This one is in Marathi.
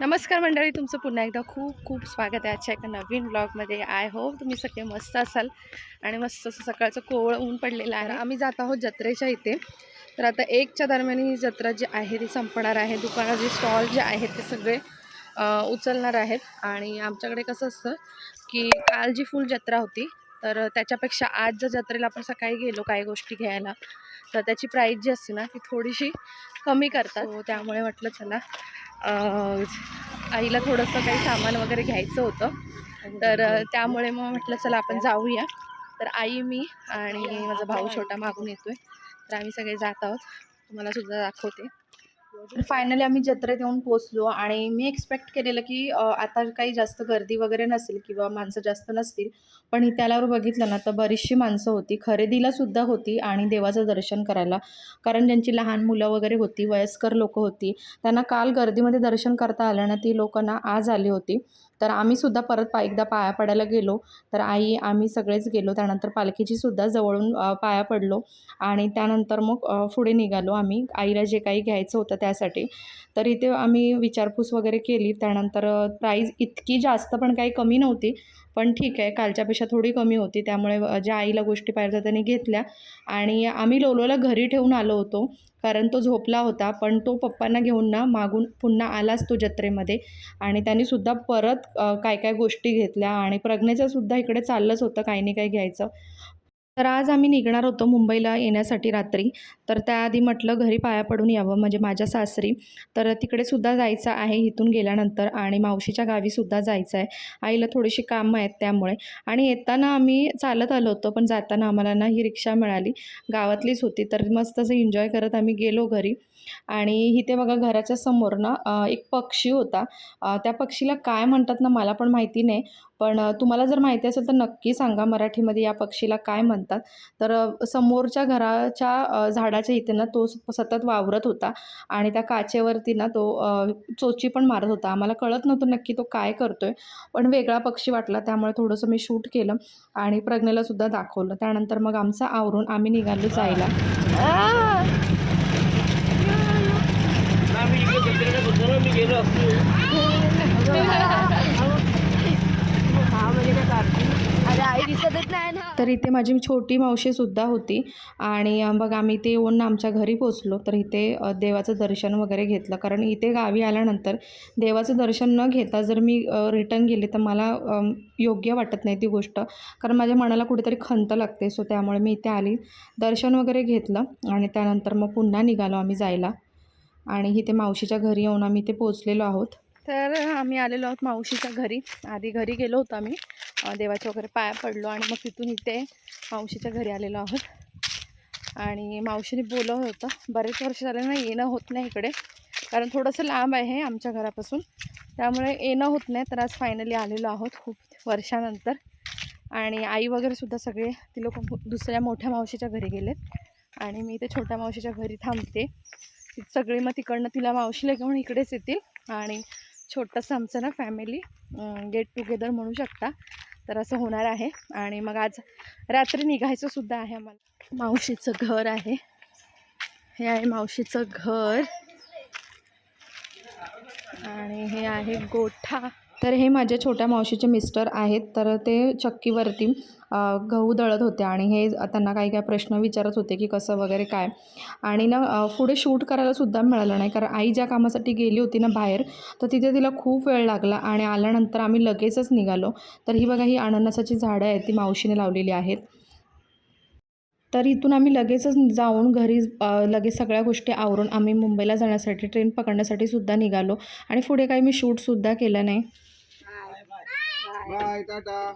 नमस्कार मंडळी, तुमचं पुन्हा एकदा खूप खूप स्वागत आहे आजच्या एका नवीन ब्लॉगमध्ये. आय होप तुम्ही सगळे मस्त असाल आणि मस्त असं सकाळचं कोवळं ऊन पडलेलं आहे. आम्ही जात आहोत जत्रेच्या इथे. तर आता 1च्या दरम्यान ही जत्रा जी आहे ती संपणार आहे. दुकानं जे स्टॉल जे आहेत ते सगळे उचलणार आहेत. आणि आमच्याकडे कसं असतं की काल जी फुल जत्रा होती, तर त्याच्यापेक्षा आज जर जत्रेला आपण सकाळी गेलो काही गोष्टी घ्यायला, तर त्याची प्राईस जी असते ना ती थोडीशी कमी करतात. त्यामुळे म्हटलं चला आईला थोडंसं काही सामान वगैरे घ्यायचं होतं, तर त्यामुळे मग म्हटलं चला आपण जाऊया. तर आई, मी आणि माझा भाऊ छोटा मागून येतोय. तर आम्ही सगळे जात आहोत, तुम्हाला सुद्धा दाखवते. फायनली आम्ही जत्रेत येऊन पोचलो आणि मी एक्सपेक्ट केलेलं की आता काही जास्त गर्दी वगैरे नसेल किंवा माणसं जास्त नसतील, पण इथे आल्यावर बघितलं ना तर बरीचशी माणसं होती, खरेदीला सुद्धा होती आणि देवाचं दर्शन करायला. कारण ज्यांची लहान मुलं वगैरे होती, वयस्कर लोकं होती, त्यांना काल गर्दीमध्ये दर्शन करता आलं ना, ती लोकं ना आज आली होती. तर आम्हीसुद्धा परत एकदा पाया पडायला गेलो. तर आई, आम्ही सगळेच गेलो. त्यानंतर पालखीची सुद्धा जवळून पाया पडलो आणि त्यानंतर मग पुढे निघालो आम्ही आईला जे काही घ्यायचं होतं त्यासाठी. तर इथे आम्ही विचारपूस वगैरे केली. त्यानंतर प्राईस इतकी जास्त पण काही कमी नव्हती, पण ठीक आहे, कालच्यापेक्षा थोडी कमी होती. त्यामुळे ज्या आईला गोष्टी पाहिजे होत्या त्यांनी घेतल्या आणि आम्ही लोलोला घरी ठेवून आलो होतो, कारण तो झोपला होता. पण तो पप्पांना घेऊन ना मागून पुन्हा आलाच तो जत्रेमध्ये आणि त्यांनीसुद्धा परत काय काय गोष्टी घेतल्या आणि प्रज्ञेचंसुद्धा इकडे चाललंच होतं काही नाही काही घ्यायचं. तर आज आम्ही निघणार होतो मुंबईला येण्यासाठी रात्री. तर त्याआधी म्हटलं घरी पाया पडून यावं, म्हणजे माझ्या सासरी. तर तिकडेसुद्धा जायचं आहे इथून गेल्यानंतर आणि मावशीच्या गावीसुद्धा जायचं आहे. आईला थोडीशी कामं आहेत त्यामुळे. आणि येताना आम्ही चालत आलो होतो, पण जाताना आम्हाला ना ही रिक्षा मिळाली, गावातलीच होती. तर मस्त असं एन्जॉय करत आम्ही गेलो घरी. आणि इथे बघा घराच्या समोर ना एक पक्षी होता. त्या पक्षीला काय म्हणतात ना मला पण माहिती नाही. पण तुम्हाला जर माहिती असेल तर नक्की सांगा मराठीमध्ये या पक्षीला काय म्हणतात. तर समोरच्या घराच्या झाडाच्या इथे ना तो सतत वावरत होता आणि त्या काचेवरती ना तो चोची पण मारत होता. आम्हाला कळत नव्हतं नक्की तो काय करतोय, पण वेगळा पक्षी वाटला. त्यामुळे थोडंसं मी शूट केलं आणि प्रज्ञेलासुद्धा दाखवलं. त्यानंतर मग आमचं आवरून आम्ही निघालो जायला. तर इथे माझी छोटी मावशीसुद्धा होती आणि बघा आम्ही इथे येऊन आमच्या घरी पोचलो. तर इथे देवाचं दर्शन वगैरे घेतलं, कारण इथे गावी आल्यानंतर देवाचं दर्शन न घेता जर मी रिटर्न गेले तर मला योग्य वाटत नाही ती गोष्ट, कारण माझ्या मनाला कुठेतरी खंत लागते. सो त्यामुळे मी इथे आली, दर्शन वगैरे घेतलं आणि त्यानंतर मग पुन्हा निघालो आम्ही जायला. आणि इथे मावशीच्या घरी येऊन आम्ही इथे पोचलेलो आहोत. तर आम्ही आलेलो आहोत मावशीच्या घरी. आधी घरी गेलो होतो आम्ही, देवाचे वगैरे पाया पडलो आणि मग तिथून इथे मावशीच्या घरी आलेलो आहोत. आणि मावशीने बोलवलं होतं, बरेच वर्ष झाले ना येणं होत नाही इकडे, कारण थोडंसं लांब आहे आमच्या घरापासून, त्यामुळे येणं होत नाही. तर आज फायनली आलेलो आहोत खूप वर्षानंतर. आणि आई वगैरेसुद्धा सगळे ती लोक दुसऱ्या मोठ्या मावशीच्या घरी गेलेत आणि मी इथे छोट्या मावशीच्या घरी थांबते. सगळे मग तिकडनं तिला मावशीला घेऊन इकडेच येतील आणि छोटंसं आमचं ना फॅमिली गेट टुगेदर म्हणू शकता, तर असं होणार आहे. आणि मग आज रात्री निघायचं सुद्धा आहे आम्हाला. मावशीचं घर आहे, हे आहे मावशीचं घर आणि हे आहे गोठा. तर हे माझ्या छोट्या मावशीचे मिस्टर आहेत. तर ते चक्कीवरती गहू दळत होते आणि हे त्यांना काही काही प्रश्न विचारत होते की कसं वगैरे काय. आणि ना पुढे शूट करायलासुद्धा मिळालं नाही, कारण आई ज्या कामासाठी गेली होती ना बाहेर, तर तिथे तिला खूप वेळ लागला आणि आल्यानंतर आम्ही लगेचच निघालो. तर ही बघा, ही अननसाची झाडं आहेत, ती मावशीने लावलेली आहेत. तर इथून आम्ही लगेचच जाऊन घरी लगेच सगळ्या गोष्टी आवरून आम्ही मुंबईला जाण्यासाठी ट्रेन पकडण्यासाठी सुद्धा निघालो आणि पुढे काही मी शूटसुद्धा केलं नाही. बाय टाटा.